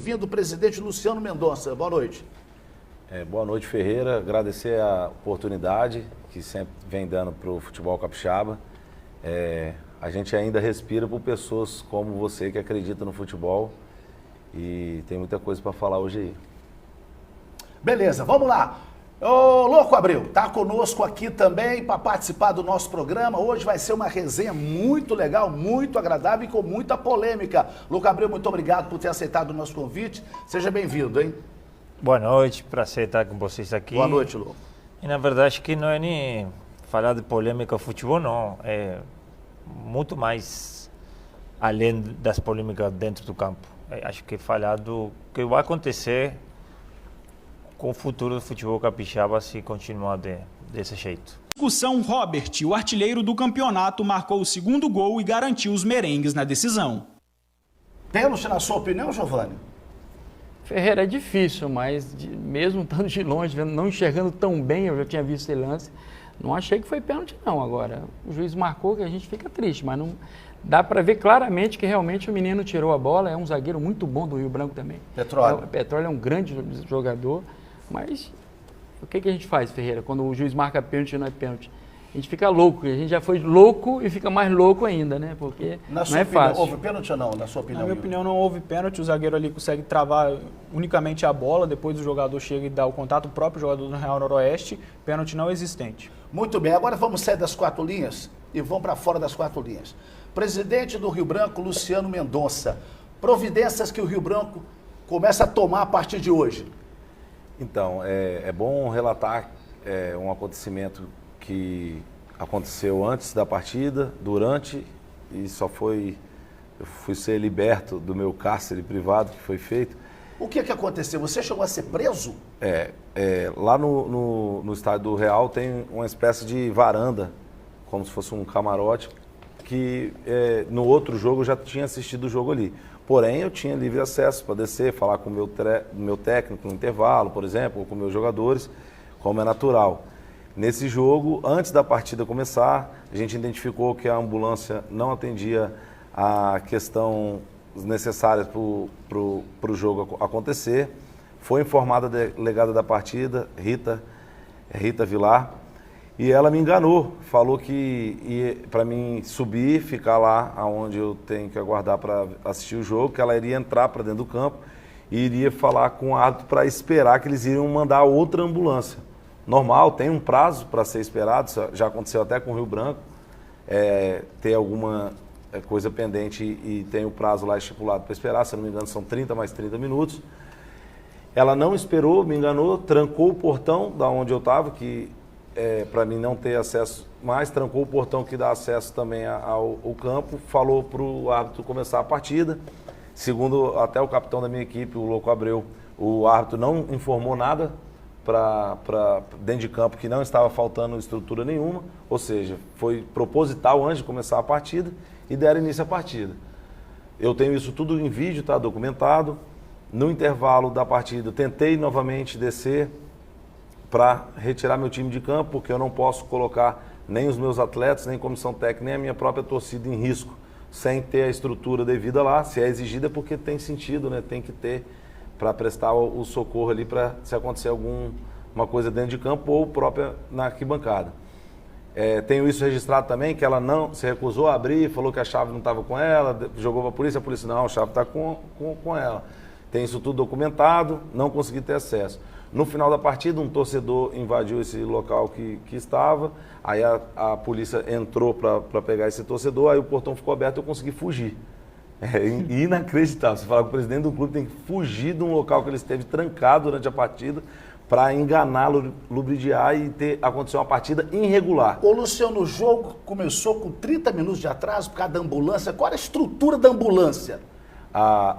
Vindo o presidente Luciano Mendonça. Boa noite. Boa noite, Ferreira. Agradecer a oportunidade que sempre vem dando para o futebol capixaba. A gente ainda respira por pessoas como você que acredita no futebol e tem muita coisa para falar hoje aí. Beleza, vamos lá. Ô, Louco Abreu, tá conosco aqui também para participar do nosso programa. Hoje vai ser uma resenha muito legal, muito agradável e com muita polêmica. Louco Abreu, muito obrigado por ter aceitado o nosso convite. Seja bem-vindo, hein? Boa noite, prazer estar com vocês aqui. Boa noite, Louco. E na verdade acho que não é nem falar de polêmica futebol, não. É muito mais além das polêmicas dentro do campo. Acho que falar do que vai acontecer com o futuro do futebol capixaba se continuar desse jeito. Discussão, Robert, o artilheiro do campeonato, marcou o segundo gol e garantiu os merengues na decisão. Pênalti, na sua opinião, Giovani? Ferreira, é difícil, mas mesmo estando de longe, não enxergando tão bem, eu já tinha visto esse lance, não achei que foi pênalti não. Agora, o juiz marcou, que a gente fica triste, mas não dá para ver claramente que realmente o menino tirou a bola, é um zagueiro muito bom do Rio Branco também. Petróleo. Petróleo é um grande jogador, mas o que a gente faz, Ferreira, quando o juiz marca pênalti e não é pênalti? A gente fica louco, a gente já foi louco e fica mais louco ainda, né? Porque não é fácil. Houve pênalti ou não, na sua opinião? Na minha opinião, não houve pênalti. O zagueiro ali consegue travar unicamente a bola, depois o jogador chega e dá o contato, o próprio jogador do Real Noroeste. Pênalti não existente. Muito bem, agora vamos sair das quatro linhas e vamos para fora das quatro linhas. Presidente do Rio Branco, Luciano Mendonça. Providências que o Rio Branco começa a tomar a partir de hoje. Então, é bom relatar um acontecimento que aconteceu antes da partida, durante, e eu fui ser liberto do meu cárcere privado que foi feito. O que aconteceu? Você chegou a ser preso? Lá no estádio do Real tem uma espécie de varanda, como se fosse um camarote, que no outro jogo eu já tinha assistido o jogo ali. Porém, eu tinha livre acesso para descer, falar com o meu técnico no intervalo, por exemplo, ou com meus jogadores, como é natural. Nesse jogo, antes da partida começar, a gente identificou que a ambulância não atendia a questão necessária para o jogo acontecer. Foi informada a delegada da partida, Rita Vilar, e ela me enganou, falou que para mim subir, ficar lá onde eu tenho que aguardar para assistir o jogo, que ela iria entrar para dentro do campo e iria falar com o árbitro para esperar que eles iriam mandar outra ambulância. Normal, tem um prazo para ser esperado, já aconteceu até com o Rio Branco, ter alguma coisa pendente e tem o prazo lá estipulado para esperar, se não me engano são 30 mais 30 minutos. Ela não esperou, me enganou, trancou o portão da onde eu estava, que para mim não ter acesso mais, trancou o portão que dá acesso também ao campo, falou para o árbitro começar a partida. Segundo até o capitão da minha equipe, o Louco Abreu, o árbitro não informou nada para dentro de campo, que não estava faltando estrutura nenhuma, ou seja, foi proposital antes de começar a partida e deram início à partida. Eu tenho isso tudo em vídeo, está documentado. No intervalo da partida, tentei novamente descer para retirar meu time de campo, porque eu não posso colocar nem os meus atletas, nem comissão técnica, nem a minha própria torcida em risco, sem ter a estrutura devida lá. Se é exigida é porque tem sentido, né? Tem que ter para prestar o socorro ali para se acontecer alguma coisa dentro de campo ou própria na arquibancada. Tenho isso registrado também, que ela não se recusou a abrir, falou que a chave não estava com ela, jogou para a polícia não, a chave está com ela. Tem isso tudo documentado, não consegui ter acesso. No final da partida, um torcedor invadiu esse local que estava, aí a polícia entrou para pegar esse torcedor, aí o portão ficou aberto e eu consegui fugir. É inacreditável. Você fala que o presidente do clube tem que fugir de um local que ele esteve trancado durante a partida para enganá-lo, lubridiar e acontecer uma partida irregular. Ô Luciano, o jogo começou com 30 minutos de atraso por causa da ambulância. Qual era a estrutura da ambulância?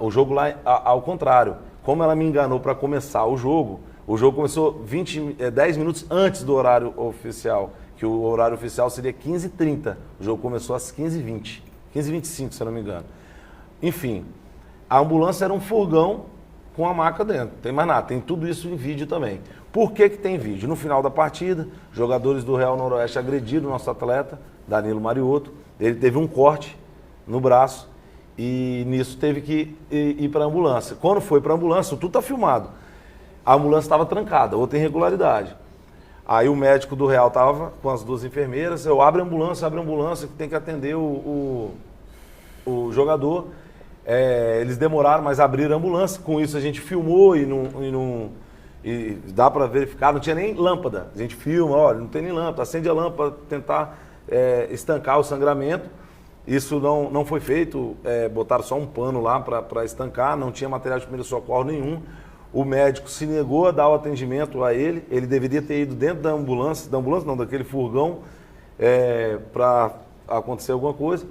O jogo lá, ao contrário, como ela me enganou para começar o jogo começou 10 minutos antes do horário oficial, que o horário oficial seria 15h30. O jogo começou às 15h20, 15h25, se eu não me engano. Enfim, a ambulância era um furgão com a maca dentro, não tem mais nada, tem tudo isso em vídeo também. Por que tem vídeo? No final da partida, jogadores do Real Noroeste agrediram o nosso atleta, Danilo Mariotto, ele teve um corte no braço E nisso teve que ir para a ambulância. Quando foi para a ambulância, tudo está filmado. A ambulância estava trancada, outra irregularidade. Aí o médico do Real estava com as 2 enfermeiras, abre a ambulância, que tem que atender o jogador. Eles demoraram, mas abriram a ambulância. Com isso a gente filmou e dá para verificar, não tinha nem lâmpada. A gente filma, olha, não tem nem lâmpada, acende a lâmpada, tentar estancar o sangramento. Isso não foi feito, botaram só um pano lá para estancar, não tinha material de primeiro socorro nenhum. O médico se negou a dar o atendimento a ele deveria ter ido dentro da ambulância não, daquele furgão, para acontecer alguma coisa.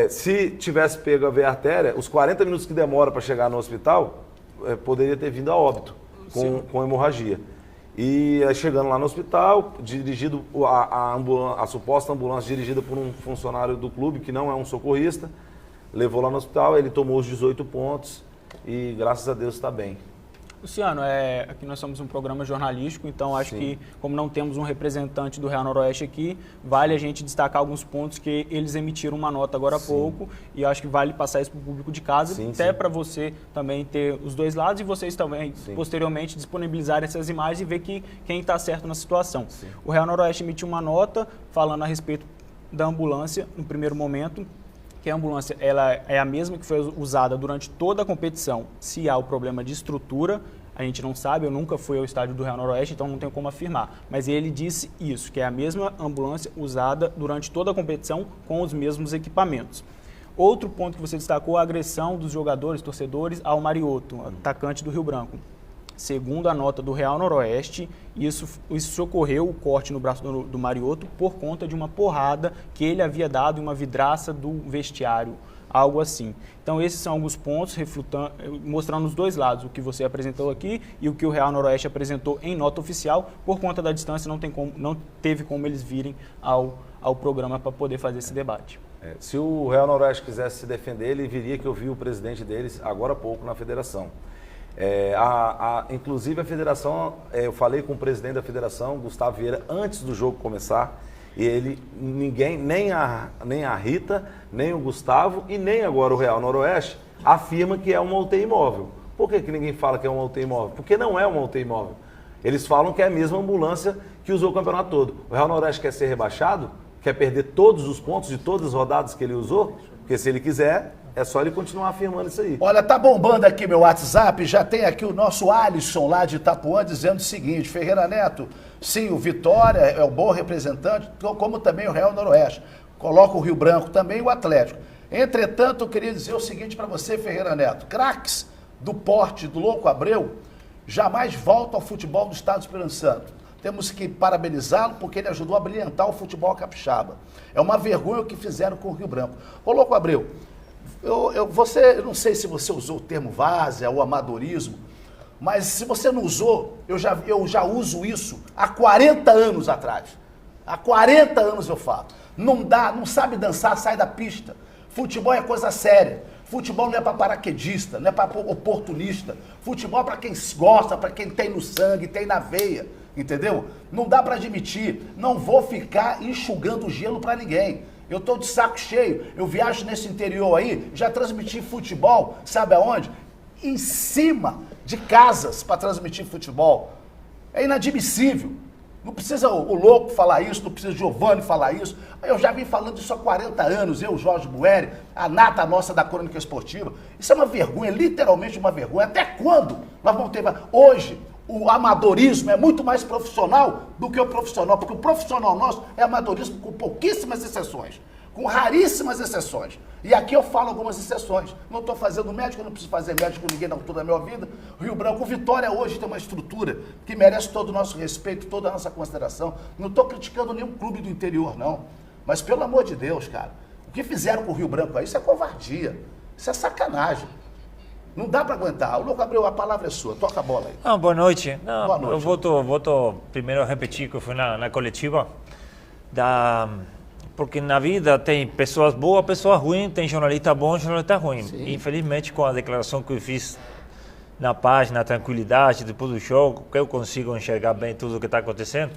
Se tivesse pego a veia artéria, os 40 minutos que demora para chegar no hospital, poderia ter vindo a óbito com hemorragia. E aí, chegando lá no hospital, dirigido a suposta ambulância dirigida por um funcionário do clube, que não é um socorrista, levou lá no hospital, ele tomou os 18 pontos e graças a Deus está bem. Luciano, aqui nós somos um programa jornalístico, então acho Sim. que, como não temos um representante do Real Noroeste aqui, vale a gente destacar alguns pontos que eles emitiram uma nota agora há pouco, e acho que vale passar isso para o público de casa, até para você também ter os dois lados e vocês também, posteriormente, disponibilizarem essas imagens e ver quem está certo na situação. Sim. O Real Noroeste emitiu uma nota falando a respeito da ambulância, no primeiro momento, que a ambulância ela é a mesma que foi usada durante toda a competição. Se há o problema de estrutura, a gente não sabe, eu nunca fui ao estádio do Real Noroeste, então não tenho como afirmar. Mas ele disse isso, que é a mesma ambulância usada durante toda a competição com os mesmos equipamentos. Outro ponto que você destacou, a agressão dos jogadores, torcedores ao Mariotto, atacante do Rio Branco. Segundo a nota do Real Noroeste, isso socorreu o corte no braço do Mariotto por conta de uma porrada que ele havia dado em uma vidraça do vestiário, algo assim. Então esses são alguns pontos mostrando os dois lados, o que você apresentou aqui e o que o Real Noroeste apresentou em nota oficial. Por conta da distância não teve como eles virem ao programa para poder fazer esse debate. Se o Real Noroeste quisesse se defender, ele viria que eu vi o presidente deles agora há pouco na federação. Inclusive a federação, eu falei com o presidente da federação, Gustavo Vieira, antes do jogo começar, e nem a Rita, nem o Gustavo e nem agora o Real Noroeste afirma que é uma UTI móvel. Por que ninguém fala que é uma UTI móvel? Porque não é uma UTI móvel. Eles falam que é a mesma ambulância que usou o campeonato todo. O Real Noroeste quer ser rebaixado? Quer perder todos os pontos de todas as rodadas que ele usou? Porque se ele quiser, é só ele continuar afirmando isso aí. Olha, tá bombando aqui meu WhatsApp, já tem aqui o nosso Alisson lá de Itapuã dizendo o seguinte: Ferreira Neto, sim, o Vitória é um bom representante, como também o Real Noroeste. Coloca o Rio Branco também e o Atlético. Entretanto, eu queria dizer o seguinte para você, Ferreira Neto: craques do porte do Louco Abreu jamais voltam ao futebol do Estado do Espírito Santo. Temos que parabenizá-lo porque ele ajudou a brilhantar o futebol capixaba. É uma vergonha o que fizeram com o Rio Branco. Ô, Louco Abreu, eu não sei se você usou o termo várzea ou amadorismo, mas se você não usou, eu já uso isso há 40 anos atrás. Há 40 anos eu falo. Não sabe dançar, sai da pista. Futebol é coisa séria. Futebol não é para paraquedista, não é para oportunista. Futebol é para quem gosta, para quem tem no sangue, tem na veia. Entendeu? Não dá para admitir. Não vou ficar enxugando gelo para ninguém. Eu estou de saco cheio. Eu viajo nesse interior aí, já transmiti futebol, sabe aonde? Em cima de casas para transmitir futebol. É inadmissível. Não precisa o Louco falar isso, não precisa o Giovanni falar isso. Eu já vim falando isso há 40 anos, eu, Jorge Bueri, a nata nossa da crônica esportiva. Isso é uma vergonha, literalmente uma vergonha. Até quando nós vamos ter... Hoje, o amadorismo é muito mais profissional do que o profissional, porque o profissional nosso é amadorismo com pouquíssimas exceções, com raríssimas exceções. E aqui eu falo algumas exceções. Não estou fazendo médico, eu não preciso fazer médico com ninguém na altura da minha vida. O Rio Branco, o Vitória hoje tem uma estrutura que merece todo o nosso respeito, toda a nossa consideração. Não estou criticando nenhum clube do interior, não. Mas pelo amor de Deus, cara, o que fizeram com o Rio Branco aí, isso é covardia, isso é sacanagem. Não dá para aguentar. O Louco Abreu, a palavra é sua. Toca a bola aí. Boa noite. Boa noite. Eu volto primeiro a repetir que eu fui na coletiva. Porque na vida tem pessoas boas, pessoas ruins, tem jornalista bom, jornalista ruim. Sim. Infelizmente, com a declaração que eu fiz na página, a tranquilidade, depois do jogo, que eu consigo enxergar bem tudo o que está acontecendo,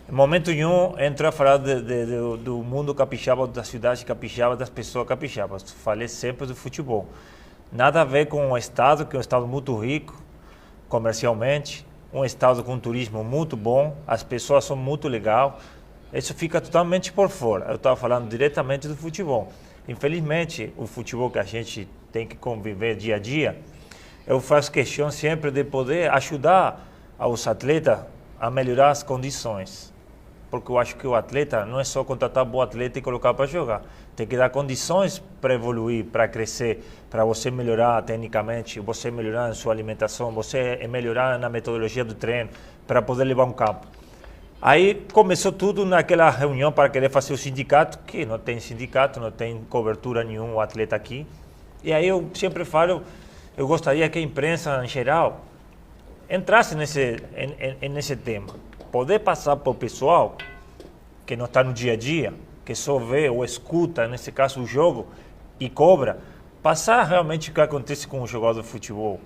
Em momento nenhum entrou a falar do mundo capixaba, da cidade capixaba, das pessoas capixabas. Falei sempre do futebol. Nada a ver com o estado, que é um estado muito rico comercialmente, um estado com turismo muito bom, as pessoas são muito legais. Isso fica totalmente por fora. Eu estava falando diretamente do futebol. Infelizmente, o futebol que a gente tem que conviver dia a dia, eu faço questão sempre de poder ajudar os atletas a melhorar as condições. Porque eu acho que o atleta não é só contratar bom atleta e colocar para jogar. Tem que dar condições para evoluir, para crescer, para você melhorar tecnicamente, você melhorar na sua alimentação, você melhorar na metodologia do treino, para poder levar um campo. Aí começou tudo naquela reunião para querer fazer o sindicato, que não tem sindicato, não tem cobertura nenhum o atleta aqui. E aí eu sempre falo, eu gostaria que a imprensa em geral entrasse nesse tema. Poder passar para o pessoal que não está no dia a dia, que só vê ou escuta, nesse caso o jogo, e cobra, passar realmente o que acontece com o jogador de futebol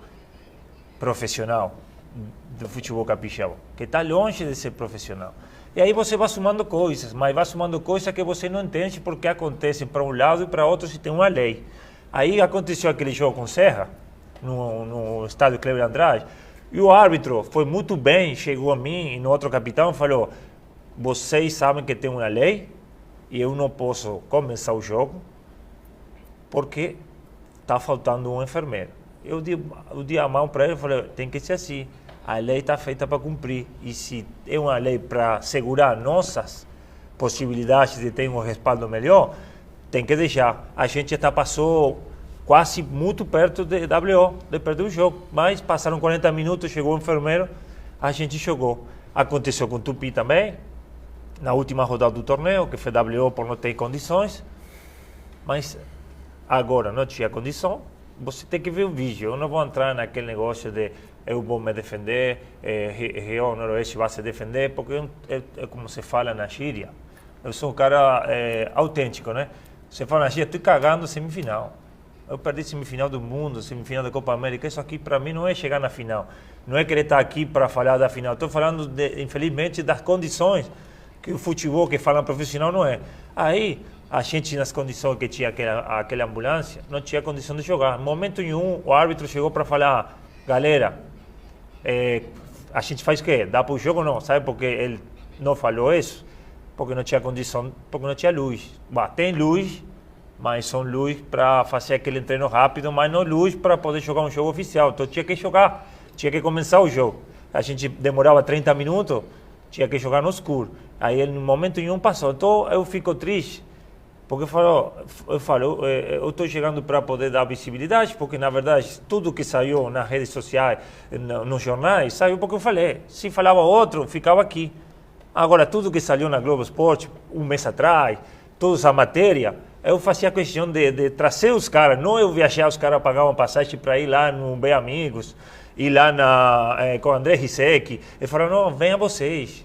profissional, do futebol capixaba, que está longe de ser profissional. E aí você vai somando coisas, mas vai somando coisas que você não entende porque acontecem para um lado e para outro se tem uma lei. Aí aconteceu aquele jogo com Serra, no estádio Cleber Andrade, e o árbitro foi muito bem, chegou a mim e no outro capitão e falou: vocês sabem que tem uma lei e eu não posso começar o jogo porque está faltando um enfermeiro. Eu dei a mão para ele e falei: tem que ser assim, a lei está feita para cumprir e se é uma lei para segurar nossas possibilidades de ter um respaldo melhor, tem que deixar. A gente já passou quase muito perto de WO, de perder o jogo. Mas passaram 40 minutos, chegou o enfermeiro, a gente jogou. Aconteceu com o Tupi também, na última rodada do torneio, que foi WO por não ter condições. Mas agora não tinha condição, você tem que ver o vídeo. Eu não vou entrar naquele negócio de eu vou me defender, Rio Noroeste vai se defender, porque é como se fala na gíria. Eu sou um cara autêntico, né? Você fala na gíria, estou cagando semifinal. Eu perdi semifinal do mundo, semifinal da Copa América. Isso aqui para mim não é chegar na final. Não é querer estar aqui para falar da final. Estou falando, infelizmente, das condições que o futebol que fala profissional não é. Aí, a gente nas condições que tinha aquela ambulância, não tinha condição de jogar. No momento nenhum, o árbitro chegou para falar: galera, a gente faz o quê? Dá para o jogo ou não? Sabe por que ele não falou isso? Porque não tinha condição, porque não tinha luz. Bah, tem luz, mas são luz para fazer aquele treino rápido, mas não luz para poder jogar um jogo oficial. Então tinha que jogar, tinha que começar o jogo. A gente demorava 30 minutos, tinha que jogar no escuro. Aí no momento nenhum passou. Então eu fico triste, porque eu estou chegando para poder dar visibilidade, porque na verdade tudo que saiu nas redes sociais, nos jornais, saiu porque eu falei. Se falava outro, ficava aqui. Agora tudo que saiu na Globo Esporte, um mês atrás, toda essa matéria, eu fazia questão de trazer os caras, não eu viajar, os caras pagavam passagem para ir lá no Bem Amigos, ir lá com o André Rizek, e falaram: não, venham vocês,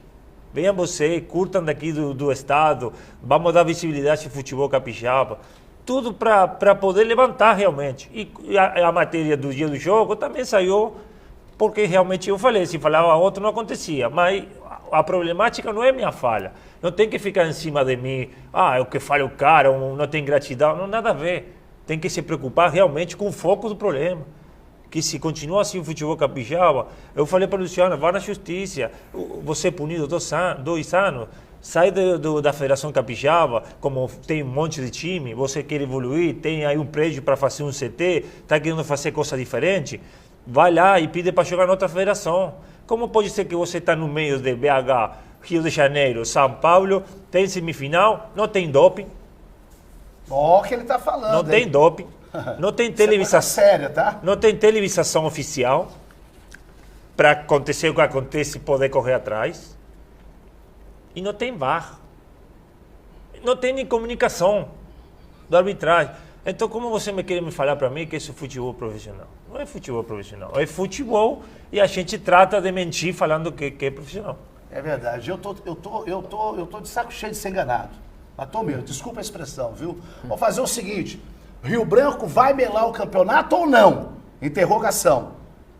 curtam daqui do estado, vamos dar visibilidade ao futebol capixaba, tudo para poder levantar realmente. E a matéria do dia do jogo também saiu, porque realmente eu falei, se falava outro não acontecia, mas a problemática não é minha falha. Não tem que ficar em cima de mim, é o que fala o cara, não tem gratidão, não, nada a ver. Tem que se preocupar realmente com o foco do problema. Que se continua assim o futebol capixaba, eu falei para o Luciano, vá na justiça, você é punido 2 anos, sai da Federação Capixaba, como tem um monte de time, você quer evoluir, tem aí um prédio para fazer um CT, está querendo fazer coisa diferente, vai lá e pede para jogar em outra federação. Como pode ser que você está no meio de BH, Rio de Janeiro, São Paulo, tem semifinal, não tem doping? Ó, o que ele está falando. Não tem doping, não tem televisão. Séria, tá? Não tem televisação oficial para acontecer o que acontece e poder correr atrás. E não tem VAR. Não tem nem comunicação da arbitragem. Então, como você quer me falar para mim que isso é futebol profissional? Não é futebol profissional, é futebol e a gente trata de mentir falando que é profissional. É verdade, eu tô de saco cheio de ser enganado. Mas tô mesmo, desculpa a expressão, viu? Vamos fazer o seguinte: Rio Branco vai melar o campeonato ou não? Interrogação.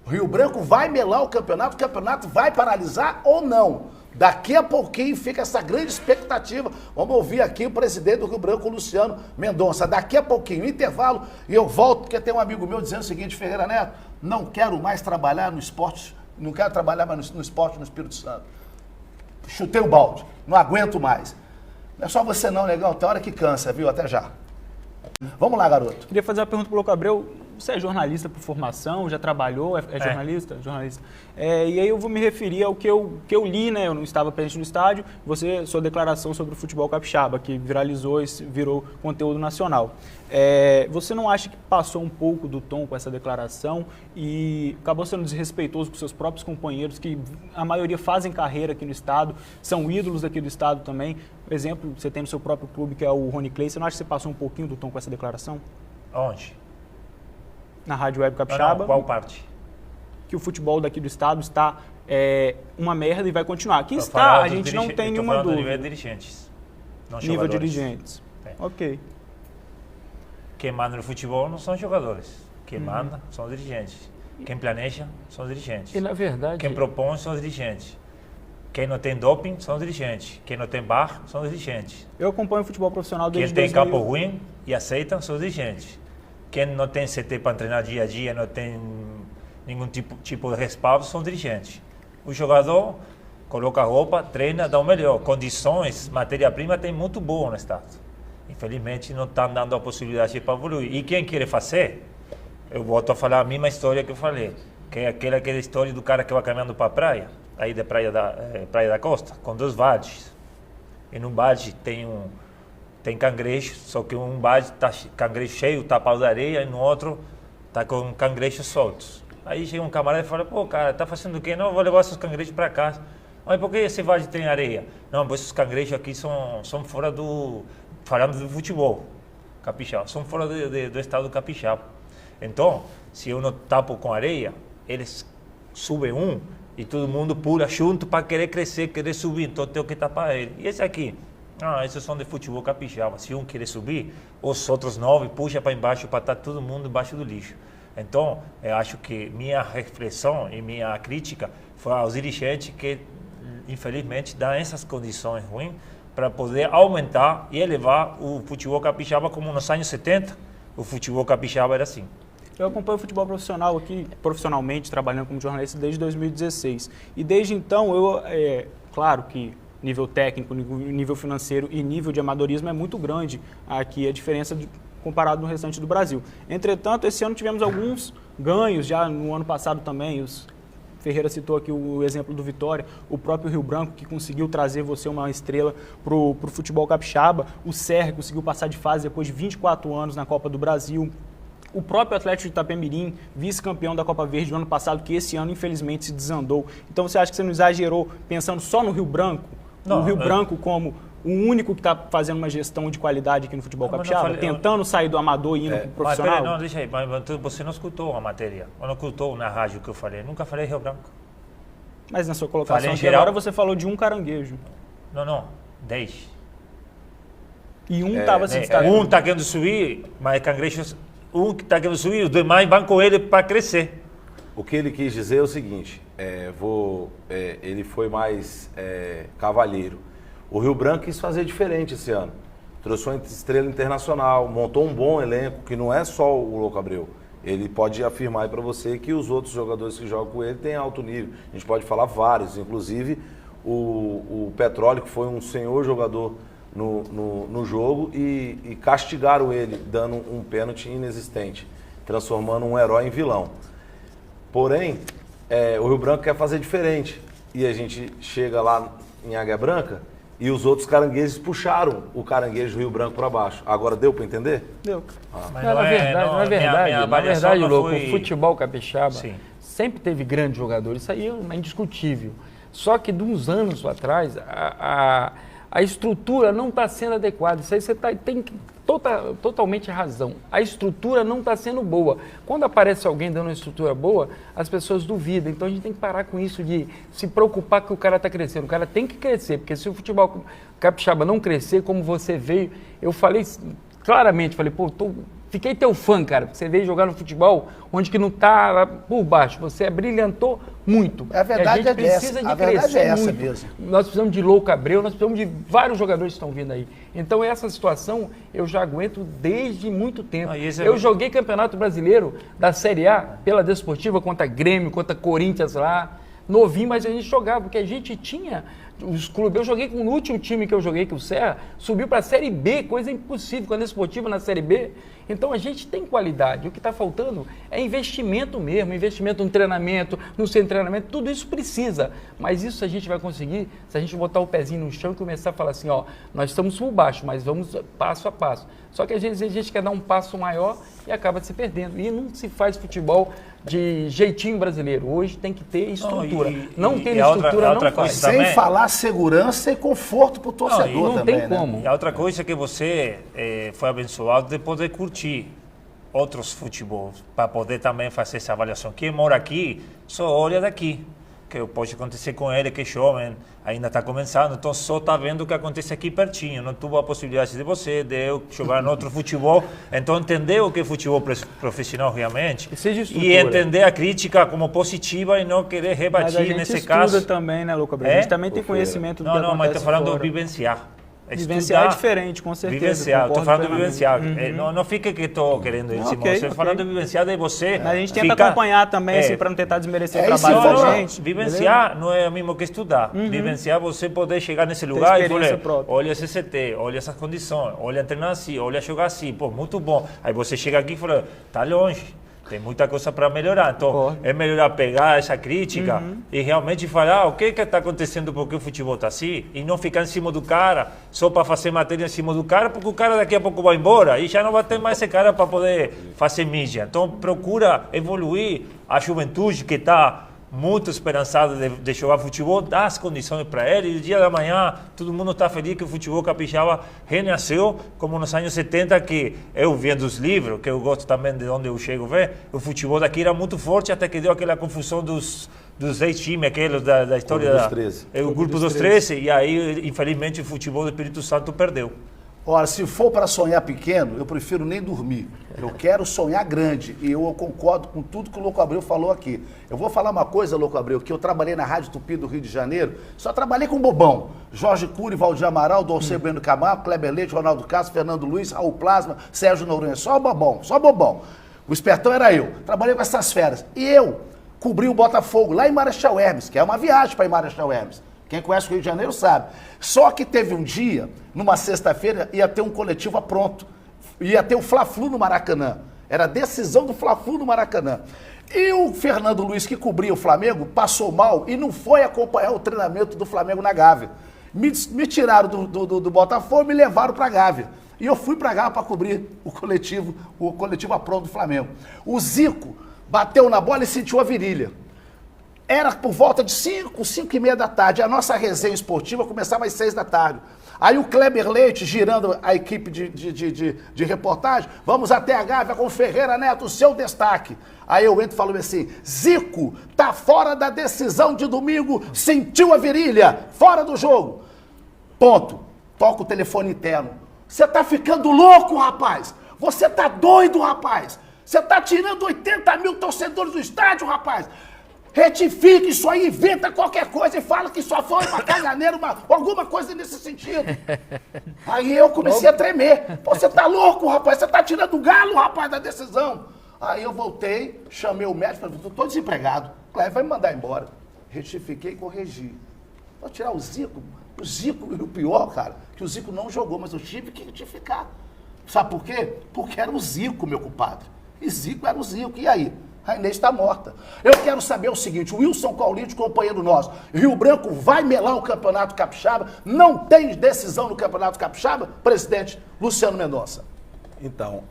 Rio Branco vai melar o campeonato vai paralisar ou não? Daqui a pouquinho fica essa grande expectativa. Vamos ouvir aqui o presidente do Rio Branco, Luciano Mendonça. Daqui a pouquinho, intervalo, e eu volto, porque tem um amigo meu dizendo o seguinte: Ferreira Neto, não quero mais trabalhar no esporte, não quero trabalhar mais no esporte no Espírito Santo. Chutei o balde, não aguento mais. Não é só você não, negão, tem hora que cansa, viu? Até já. Vamos lá, garoto. Queria fazer uma pergunta para o Louco Abreu. Você é jornalista por formação, já trabalhou, é jornalista? Jornalista. E aí eu vou me referir ao que eu li, né? Eu não estava presente no estádio, sua declaração sobre o futebol capixaba, que viralizou e virou conteúdo nacional. Você não acha que passou um pouco do tom com essa declaração e acabou sendo desrespeitoso com seus próprios companheiros, que a maioria fazem carreira aqui no estado, são ídolos daqui do estado também? Por exemplo, você tem no seu próprio clube, que é o Rony Clay. Você não acha que você passou um pouquinho do tom com essa declaração? Onde? Na Rádio Web Capixaba. Não, qual parte? Que o futebol daqui do estado está uma merda e vai continuar. Aqui está, a gente não tem nenhuma dúvida. Nível dirigentes, não nível jogadores. Dirigentes. Ok. Quem manda no futebol não são jogadores. Quem manda são os dirigentes. Quem planeja são os dirigentes. E na verdade... Quem propõe são os dirigentes. Quem não tem doping são os dirigentes. Quem não tem bar são os dirigentes. Eu acompanho o futebol profissional desde Quem tem campo ruim e aceitam são os dirigentes. Quem não tem CT para treinar dia a dia, não tem nenhum tipo de respaldo, são dirigentes. O jogador coloca a roupa, treina, dá o melhor. Condições, matéria-prima tem muito boa no estado. Infelizmente não está dando a possibilidade para evoluir. E quem quer fazer, eu volto a falar a mesma história que eu falei, que é aquela história do cara que vai caminhando para a praia, aí da Praia da Costa, com 2 baldes. E num balde tem cangrejo, só que um balde está cangrejo cheio, tapado de areia, e no outro está com cangrejos soltos. Aí chega um camarada e fala: pô, cara, tá fazendo o quê? Não, eu vou levar esses cangrejos para casa. Mas por que esse balde tem areia? Não, pois esses cangrejos aqui são fora do... Falando do futebol capixaba, são fora do estado do capixaba. Então, se eu não tapo com areia, eles subem e todo mundo pula junto para querer crescer, querer subir, então eu tenho que tapar ele. E esse aqui? Esses são de futebol capixaba. Se um querer subir, os outros 9 puxam para embaixo para estar todo mundo embaixo do lixo. Então, eu acho que minha reflexão e minha crítica foi aos dirigentes que, infelizmente, dão essas condições ruins para poder aumentar e elevar o futebol capixaba, como nos anos 70, o futebol capixaba era assim. Eu acompanho o futebol profissional aqui, profissionalmente, trabalhando como jornalista desde 2016. E desde então, claro que nível técnico, nível financeiro e nível de amadorismo é muito grande aqui, a diferença comparado no restante do Brasil. Entretanto, esse ano tivemos alguns ganhos, já no ano passado também, Ferreira citou aqui o exemplo do Vitória, o próprio Rio Branco, que conseguiu trazer você uma estrela para o futebol capixaba, o Serra conseguiu passar de fase depois de 24 anos na Copa do Brasil, o próprio Atlético de Itapemirim, vice-campeão da Copa Verde do ano passado, que esse ano infelizmente se desandou. Então você acha que você não exagerou pensando só no Rio Branco? Não, o Rio Branco como o único que está fazendo uma gestão de qualidade aqui no futebol capixaba, tentando sair do amador e indo para o profissional? Mas, não, deixa aí, mas você não escutou a matéria, ou não escutou na rádio que eu falei, nunca falei Rio Branco. Mas na sua colocação aqui agora você falou de um caranguejo. Não, 10. E um estava se destacando. Um está querendo subir, mas cangrejos, um que está querendo subir, os demais vão com ele para crescer. O que ele quis dizer é o seguinte, ele foi mais cavalheiro. O Rio Branco quis fazer diferente esse ano. Trouxe uma estrela internacional, montou um bom elenco, que não é só o Louco Abreu. Ele pode afirmar aí para você que os outros jogadores que jogam com ele têm alto nível. A gente pode falar vários, inclusive o Petróleo, que foi um senhor jogador no jogo, e castigaram ele, dando um pênalti inexistente, transformando um herói em vilão. Porém, o Rio Branco quer fazer diferente. E a gente chega lá em Águia Branca e os outros caranguejos puxaram o caranguejo do Rio Branco para baixo. Agora deu para entender? Deu. Mas na verdade, louco, o futebol capixaba sempre teve grandes jogadores, isso aí é indiscutível. Só que de uns anos atrás, a estrutura não está sendo adequada. Isso aí você tem totalmente razão. A estrutura não está sendo boa. Quando aparece alguém dando uma estrutura boa, as pessoas duvidam. Então a gente tem que parar com isso de se preocupar que o cara está crescendo. O cara tem que crescer, porque se o futebol capixaba não crescer, como você veio, eu falei claramente, fiquei teu fã, cara, porque você veio jogar no futebol onde que não está por baixo. Você brilhantou muito. A verdade a gente é precisa essa, de a verdade crescer é essa muito. mesmo. Nós precisamos de Louco Abreu, nós precisamos de vários jogadores que estão vindo aí. Então essa situação eu já aguento desde muito tempo. Eu joguei Campeonato Brasileiro da Série A pela Desportiva contra Grêmio, contra Corinthians lá, novinho, mas a gente jogava, porque a gente tinha os clubes. Eu joguei com o último time que eu joguei, que o Serra, subiu para a Série B, coisa impossível, com a Desportiva na Série B. Então a gente tem qualidade. O que está faltando é investimento mesmo, investimento no treinamento, no centro de treinamento, tudo isso precisa. Mas isso a gente vai conseguir se a gente botar o pezinho no chão e começar a falar assim, ó, nós estamos por baixo, mas vamos passo a passo. Só que às vezes a gente quer dar um passo maior e acaba se perdendo. E não se faz futebol de jeitinho brasileiro. Hoje tem que ter estrutura. Não tem estrutura, não faz. Sem falar segurança e conforto para o torcedor também, tem como. E a outra coisa é que você foi abençoado de poder curtir outros futebol, para poder também fazer essa avaliação. Quem mora aqui só olha daqui. Que pode acontecer com ele, que é jovem, ainda está começando, então só está vendo o que acontece aqui pertinho, não teve a possibilidade de você, de eu jogar no outro futebol, então entender o que é futebol profissional realmente e entender a crítica como positiva e não querer rebatir nesse caso. Mas a gente estuda também, né, Louco Abreu? A gente também tem conhecimento do que acontece Não, mas estou falando fora. de vivenciar. Vivenciar é diferente, com certeza. Vivenciar, estou falando de vivenciar. Não fica que estou querendo dizer, estou falando de vivenciar de você. Mas a gente tenta acompanhar também, assim, para não tentar desmerecer o trabalho da gente. Vivenciar beleza? não é o mesmo que estudar. Vivenciar você poder chegar nesse lugar e falar, olha esse CT, olha essas condições, olha treinar assim, olha jogar assim, pô, muito bom. Aí você chega aqui e fala, tá longe. Tem muita coisa para melhorar. Então, é melhor pegar essa crítica e realmente falar o que está acontecendo, porque o futebol está assim, e não ficar em cima do cara só para fazer matéria em cima do cara, porque o cara daqui a pouco vai embora e já não vai ter mais esse cara para poder fazer mídia. Então, procura evoluir a juventude que está muito esperançado de jogar futebol, dá as condições para ele, e no dia da manhã todo mundo está feliz que o futebol capixaba renasceu, como nos anos 70, que eu vendo os livros, que eu gosto também de onde eu chego a ver, o futebol daqui era muito forte, até que deu aquela confusão dos 10 times, aqueles da história o grupo dos 13, e aí, infelizmente, o futebol do Espírito Santo perdeu. Ora, se for para sonhar pequeno, eu prefiro nem dormir. Eu quero sonhar grande. E eu concordo com tudo que o Louco Abreu falou aqui. Eu vou falar uma coisa, Louco Abreu, que eu trabalhei na Rádio Tupi do Rio de Janeiro, só trabalhei com bobão. Jorge Cury, Valdir Amaral, Dorceu Bueno Camargo, Kleber Leite, Ronaldo Castro, Fernando Luiz, Raul Plasma, Sérgio Noronha. Só bobão, só bobão. O espertão era eu. Trabalhei com essas feras. E eu cobri o Botafogo lá em Marechal Hermes, que é uma viagem para ir em Marechal Hermes. Quem conhece o Rio de Janeiro sabe. Só que teve um dia, numa sexta-feira, ia ter um coletivo pronto. Ia ter o Fla-Flu no Maracanã. Era a decisão do Fla-Flu no Maracanã. E o Fernando Luiz, que cobria o Flamengo, passou mal e não foi acompanhar o treinamento do Flamengo na Gávea. Me tiraram do Botafogo e me levaram para a Gávea. E eu fui para a Gávea para cobrir o coletivo pronto do Flamengo. O Zico bateu na bola e sentiu a virilha. Era por volta de 5h30 da tarde. A nossa resenha esportiva começava às 6 da tarde. Aí o Kleber Leite, girando a equipe de reportagem, vamos até a Gávea com Ferreira Neto, seu destaque. Aí eu entro e falo assim, Zico, tá fora da decisão de domingo, sentiu a virilha, fora do jogo. Ponto. Toca o telefone interno. Você tá ficando louco, rapaz. Você tá doido, rapaz. Você tá tirando 80 mil torcedores do estádio, rapaz. Retifique isso aí, inventa qualquer coisa e fala que só foi uma caganeira, alguma coisa nesse sentido. Aí eu comecei a tremer. Pô, você tá louco, rapaz? Você tá tirando o galo, rapaz, da decisão. Aí eu voltei, chamei o médico, falei, tô desempregado. Claro, vai me mandar embora. Retifiquei e corrigi. Vou tirar o Zico. O Zico, e o pior, cara, que o Zico não jogou, mas eu tive que retificar. Sabe por quê? Porque era o Zico, meu compadre. E Zico era o Zico. E aí? A Inês está morta. Eu quero saber o seguinte, o Wilson Caulite, companheiro nosso, Rio Branco vai melar o Campeonato Capixaba? Não tem decisão no Campeonato Capixaba? Presidente Luciano Mendonça. Então,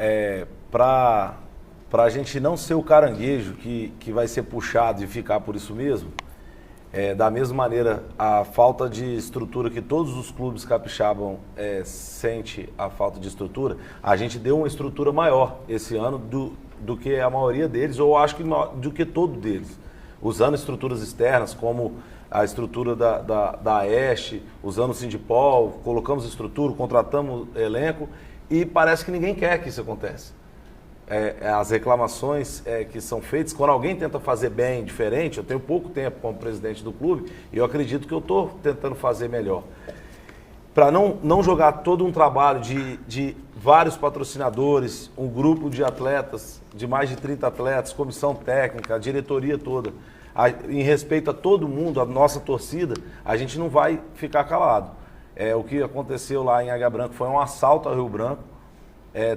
para a gente não ser o caranguejo que vai ser puxado e ficar por isso mesmo, da mesma maneira, a falta de estrutura que todos os clubes capixabam sente a falta de estrutura, a gente deu uma estrutura maior esse ano do que a maioria deles, ou acho que do que todo deles. Usando estruturas externas, como a estrutura da AESH, usando o Sindipol, colocamos estrutura, contratamos elenco, e parece que ninguém quer que isso aconteça. as reclamações que são feitas, quando alguém tenta fazer bem, diferente, eu tenho pouco tempo como presidente do clube e eu acredito que eu estou tentando fazer melhor. Para não jogar todo um trabalho de vários patrocinadores, um grupo de atletas, de mais de 30 atletas, comissão técnica, a diretoria toda, em respeito a todo mundo, a nossa torcida, a gente não vai ficar calado. O que aconteceu lá em Águia Branca foi um assalto ao Rio Branco,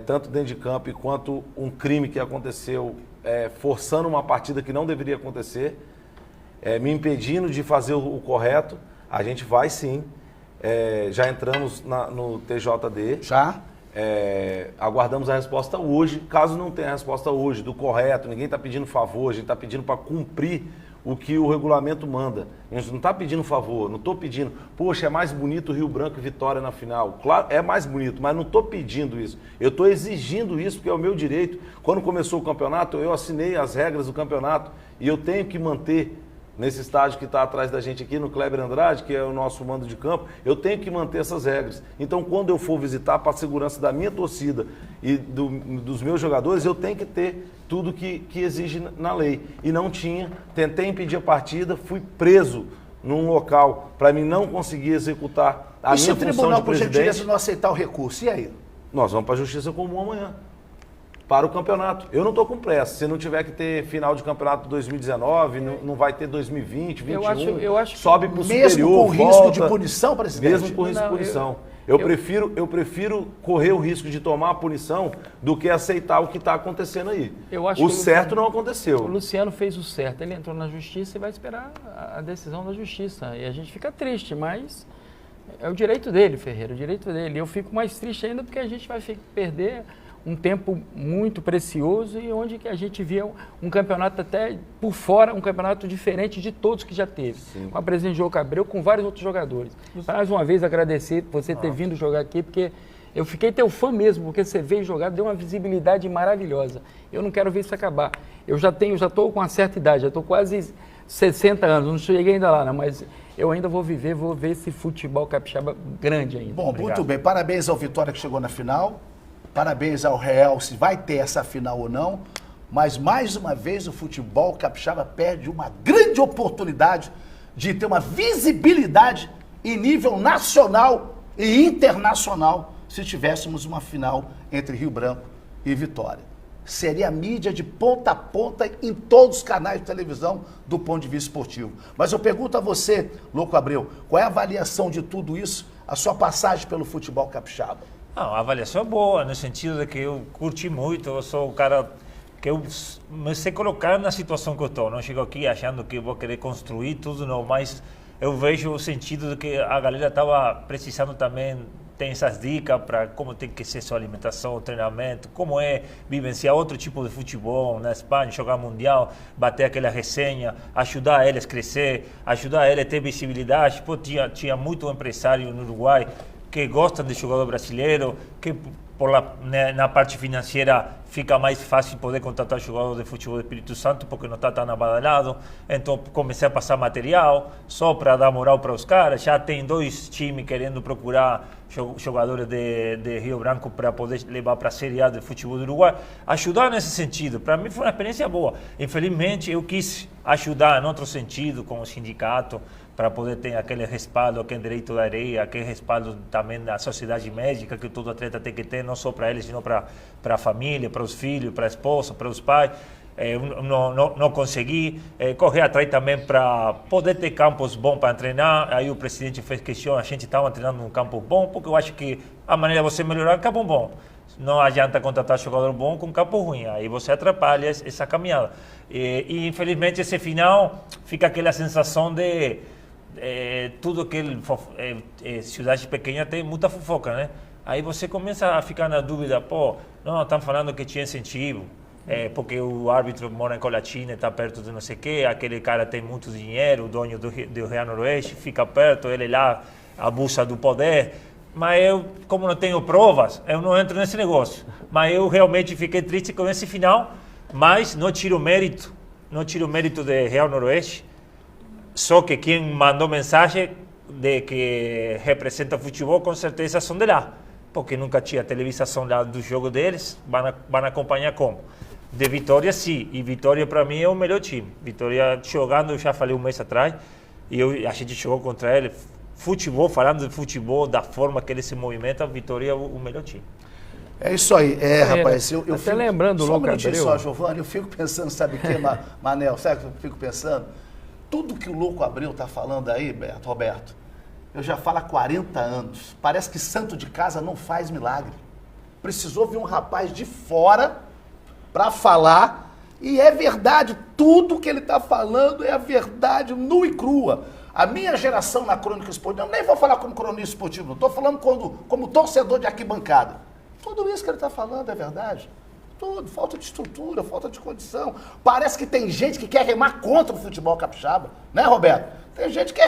tanto dentro de campo quanto um crime que aconteceu forçando uma partida que não deveria acontecer, me impedindo de fazer o correto. A gente vai sim. Já entramos no TJD. Já? Aguardamos a resposta hoje. Caso não tenha a resposta hoje do correto, ninguém está pedindo favor, a gente está pedindo para cumprir o que o regulamento manda. A gente não está pedindo favor, não estou pedindo, poxa, é mais bonito Rio Branco e Vitória na final. Claro, é mais bonito, mas não estou pedindo isso. Eu estou exigindo isso porque é o meu direito. Quando começou o campeonato, eu assinei as regras do campeonato e eu tenho que manter. Nesse estádio que está atrás da gente aqui, no Kleber Andrade, que é o nosso mando de campo, eu tenho que manter essas regras. Então, quando eu for visitar, para a segurança da minha torcida e dos meus jogadores, eu tenho que ter tudo que exige na lei. E não tinha, tentei impedir a partida, fui preso num local para mim não conseguir executar a minha função de presidente. E se o tribunal, por gentileza, não aceitar o recurso, e aí? Nós vamos para a Justiça Comum amanhã. Para o campeonato. Eu não estou com pressa. Se não tiver que ter final de campeonato 2019, não vai ter 2020, 2021. Eu acho sobe para o superior, mesmo com risco de punição, presidente? Mesmo com risco de punição. Eu prefiro correr o risco de tomar a punição do que aceitar o que está acontecendo aí. O certo não aconteceu. O Luciano fez o certo. Ele entrou na justiça e vai esperar a decisão da justiça. E a gente fica triste, mas é o direito dele, Ferreira, o direito dele. E eu fico mais triste ainda porque a gente vai perder um tempo muito precioso e onde que a gente via um campeonato até por fora, um campeonato diferente de todos que já teve. Sim. Com a presidente João Cabreu, com vários outros jogadores. Mais uma vez agradecer você ter vindo jogar aqui, porque eu fiquei teu fã mesmo, porque você veio jogar, deu uma visibilidade maravilhosa. Eu não quero ver isso acabar. Eu já estou com uma certa idade, já estou quase 60 anos, não cheguei ainda lá, não, mas eu ainda vou ver esse futebol capixaba grande ainda. Bom, obrigado. Muito bem, parabéns ao Vitória que chegou na final. Parabéns ao Real, se vai ter essa final ou não, mas mais uma vez o futebol capixaba perde uma grande oportunidade de ter uma visibilidade em nível nacional e internacional se tivéssemos uma final entre Rio Branco e Vitória. Seria mídia de ponta a ponta em todos os canais de televisão do ponto de vista esportivo. Mas eu pergunto a você, Louco Abreu, qual é a avaliação de tudo isso, a sua passagem pelo futebol capixaba? Não, a avaliação é boa, no sentido de que eu curti muito, eu sou o cara que eu me sei colocar na situação que eu estou, não chego aqui achando que vou querer construir tudo, não, mas eu vejo o sentido de que a galera estava precisando também, tem essas dicas para como tem que ser sua alimentação, treinamento, como é vivenciar outro tipo de futebol na Espanha, jogar mundial, bater aquela resenha, ajudar eles a crescer, ajudar eles a ter visibilidade. Pô, tinha muito empresário no Uruguai que gostam de jogador brasileiro, que na parte financeira fica mais fácil poder contratar jogador de futebol do Espírito Santo porque não está tão abadalado. Então comecei a passar material só para dar moral para os caras. Já tem 2 times querendo procurar jogadores de Rio Branco para poder levar para a Série A do futebol do Uruguai. Ajudar nesse sentido, para mim foi uma experiência boa. Infelizmente eu quis ajudar em outro sentido com o sindicato, para poder ter aquele respaldo, aquele direito da areia, aquele respaldo também da sociedade médica que todo atleta tem que ter, não só para eles, sino para a família, para os filhos, para a esposa, para os pais. Não consegui correr atrás também para poder ter campos bons para treinar. Aí o presidente fez questão, a gente estava treinando num campo bom, porque eu acho que a maneira de você melhorar é campo bom. Não adianta contratar jogador bom com campo ruim, aí você atrapalha essa caminhada. E infelizmente esse final fica aquela sensação de tudo que cidade pequena tem muita fofoca, né? Aí você começa a ficar na dúvida, pô, não, estão falando que tinha incentivo, porque o árbitro mora em Colatina, está perto de não sei o quê, aquele cara tem muito dinheiro, o dono do Real Noroeste, fica perto, ele lá abusa do poder. Mas eu, como não tenho provas, eu não entro nesse negócio. Mas eu realmente fiquei triste com esse final, mas não tiro mérito de Real Noroeste. Só que quem mandou mensagem de que representa o futebol, com certeza são de lá. porque nunca tinha televisão lá do jogo deles, vão acompanhar como? De Vitória, sim, e Vitória para mim é o melhor time. Vitória jogando, eu já falei um mês atrás, e a gente jogou contra ele, futebol, falando de futebol, da forma que ele se movimenta, Vitória é o melhor time. É isso aí, rapaz. Eu até fico, lembrando do Louco Abreu. Só, Giovanni, eu fico pensando, sabe o que, Manel? Sabe o que eu fico pensando? Tudo que o Louco Abreu tá falando aí, Roberto, eu já falo há 40 anos. Parece que santo de casa não faz milagre. Precisou vir um rapaz de fora para falar, e é verdade, tudo que ele está falando é a verdade nua e crua. A minha geração na crônica esportiva, eu nem vou falar como cronista esportivo, não estou falando como torcedor de arquibancada. Tudo isso que ele está falando é verdade. Tudo, falta de estrutura, falta de condição. Parece que tem gente que quer remar contra o futebol capixaba, né, Roberto? Tem gente que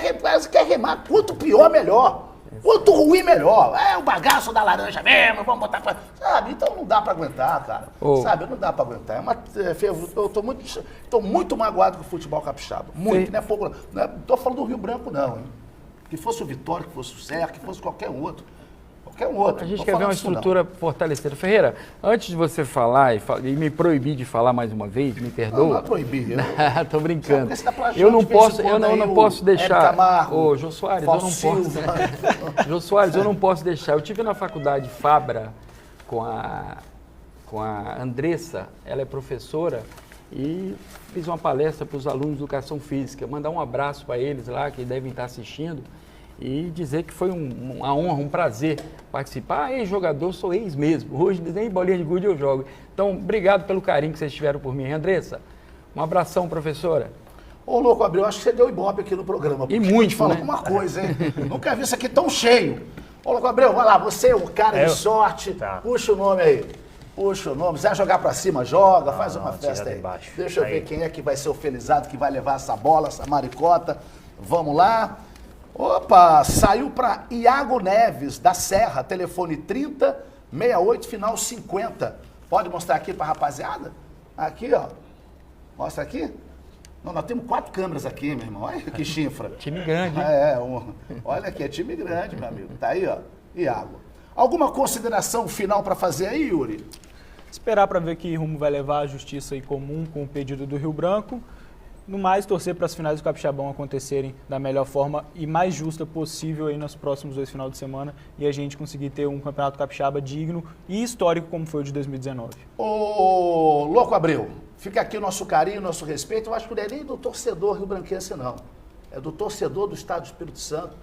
quer remar, quanto pior, melhor. Quanto ruim, melhor. É o bagaço da laranja mesmo, vamos botar pra... Sabe, então não dá pra aguentar, cara. Sabe, não dá pra aguentar. Eu tô muito magoado com o futebol capixaba. Muito, não é pouco. Não tô falando do Rio Branco, não, hein? Que fosse o Vitória, que fosse o Serra, que fosse qualquer outro. A gente quer ver uma estrutura fortalecida. Ferreira, antes de você falar e me proibir de falar mais uma vez, me perdoa. Não é proibir. Tô brincando. Eu não posso deixar. Ô, Jô Soares, eu não posso. Jô Soares, eu não posso deixar. Eu tive na faculdade Fabra com a Andressa, ela é professora, e fiz uma palestra para os alunos de educação física. Mandar um abraço para eles lá, que devem estar assistindo. E dizer que foi uma honra, um prazer participar. Ex-jogador, sou ex mesmo. Hoje nem bolinha de gude eu jogo. Então, obrigado pelo carinho que vocês tiveram por mim. Andressa, um abração, professora. Ô, Louco Abreu, acho que você deu ibope aqui no programa. E muito, falar alguma coisa, hein? Nunca vi isso aqui tão cheio. Ô, Louco Abreu, vai lá, você é o cara de sorte. Tá. Puxa o nome aí. Puxa o nome. Se vai jogar pra cima, joga, faz uma festa aí. Deixa eu ver quem é que vai ser o felizado, que vai levar essa bola, essa maricota. Vamos lá. Opa, saiu para Iago Neves, da Serra, telefone 3068, final 50. Pode mostrar aqui para a rapaziada? Aqui, ó. Mostra aqui. Não, nós temos 4 câmeras aqui, meu irmão. Olha que chifra. Time grande. Olha aqui, é time grande, meu amigo. Tá aí, ó. Iago. Alguma consideração final para fazer aí, Yuri? Esperar para ver que rumo vai levar a justiça aí comum com o pedido do Rio Branco. No mais, torcer para as finais do Capixabão acontecerem da melhor forma e mais justa possível aí nos próximos 2 finais de semana e a gente conseguir ter um campeonato capixaba digno e histórico como foi o de 2019. Ô, Louco Abreu, fica aqui o nosso carinho, o nosso respeito. Eu acho que não é nem do torcedor rio-branquense, não. É do torcedor do Estado do Espírito Santo,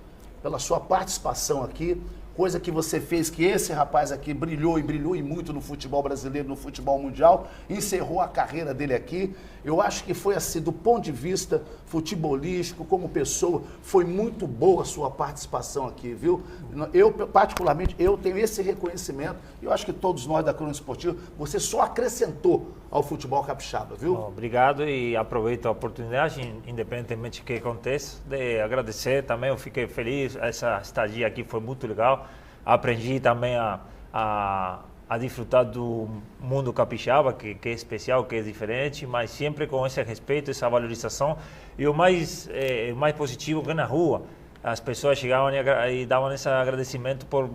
pela sua participação aqui. Coisa que você fez, que esse rapaz aqui brilhou e muito no futebol brasileiro, no futebol mundial, encerrou a carreira dele aqui. Eu acho que foi assim, do ponto de vista futebolístico, como pessoa, foi muito boa a sua participação aqui, viu? Eu, particularmente, eu tenho esse reconhecimento, e eu acho que todos nós da Crônica Esportiva, você só acrescentou ao futebol capixaba, viu? Bom, obrigado e aproveito a oportunidade, independentemente do que aconteça, de agradecer também. Eu fiquei feliz, essa estadia aqui foi muito legal. Aprendi também a desfrutar do mundo capixaba, que é especial, que é diferente, mas sempre com esse respeito, essa valorização. E o mais positivo que na rua, as pessoas chegavam e davam esse agradecimento por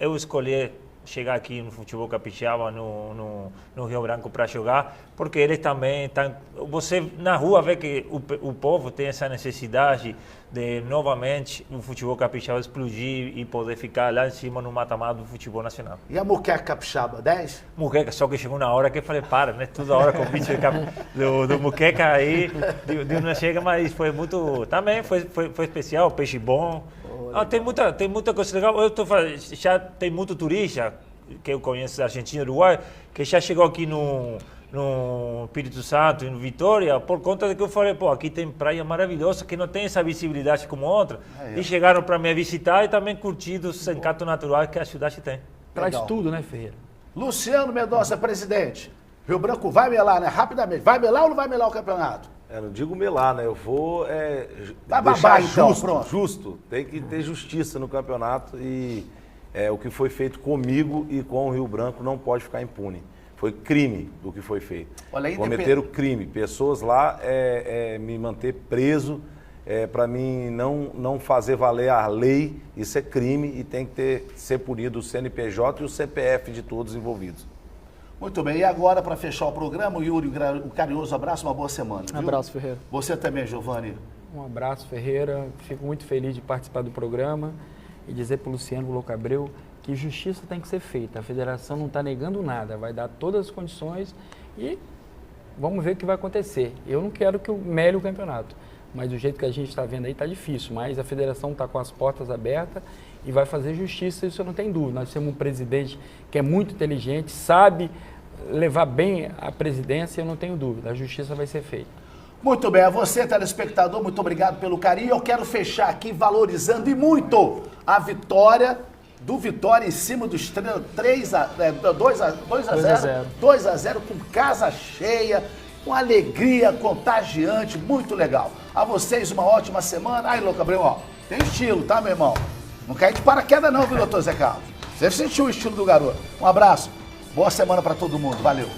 eu escolher chegar aqui no futebol capixaba, no Rio Branco para jogar, porque eles também estão... Você na rua vê que o povo tem essa necessidade de novamente o futebol capixaba explodir e poder ficar lá em cima no mata-mata do futebol nacional. E a Muqueca capixaba, 10? Muqueca, só que chegou na hora que eu falei, para, né? Toda hora com o bicho do Muqueca aí, de não chega, mas foi muito... Também foi especial, peixe bom. Tem muita coisa legal. Já tem muito turista que eu conheço da Argentina e Uruguai, que já chegou aqui no Espírito Santo e no Vitória, por conta de que eu falei, pô, aqui tem praia maravilhosa, que não tem essa visibilidade como outra, e chegaram para me visitar e também curtir os encantos naturais que a cidade tem. Traz tudo, né, Ferreira? Luciano Mendonça, presidente. Rio Branco vai melar, né? Rapidamente. Vai melar ou não vai melar o campeonato? Não digo melar, né? Eu vou vai deixar babar, então, justo. Tem que ter justiça no campeonato e o que foi feito comigo e com o Rio Branco não pode ficar impune. Foi crime do que foi feito. Cometeram crime. Pessoas lá me manter preso, para mim, não fazer valer a lei, isso é crime e tem que ser punido o CNPJ e o CPF de todos envolvidos. Muito bem, e agora para fechar o programa, o Yuri, um carinhoso abraço, uma boa semana. Viu? Abraço, Ferreira. Você também, Giovanni. Um abraço, Ferreira. Fico muito feliz de participar do programa e dizer para o Luciano Louco Abreu que justiça tem que ser feita. A federação não está negando nada, vai dar todas as condições e vamos ver o que vai acontecer. Eu não quero que melhe o campeonato, mas do jeito que a gente está vendo aí está difícil, mas a federação está com as portas abertas e vai fazer justiça, isso eu não tenho dúvida. Nós temos um presidente que é muito inteligente, sabe levar bem a presidência, eu não tenho dúvida, a justiça vai ser feita. Muito bem, a você, telespectador, muito obrigado pelo carinho. Eu quero fechar aqui valorizando e muito a vitória do Vitória em cima dos 2 a 0 com casa cheia, com alegria contagiante, muito legal. A vocês uma ótima semana. Aí, Louco Abreu, ó, tem estilo, tá, meu irmão? Não cai de paraquedas não, viu, doutor Zé Carlos? Você sentiu o estilo do garoto. Um abraço, boa semana para todo mundo, valeu.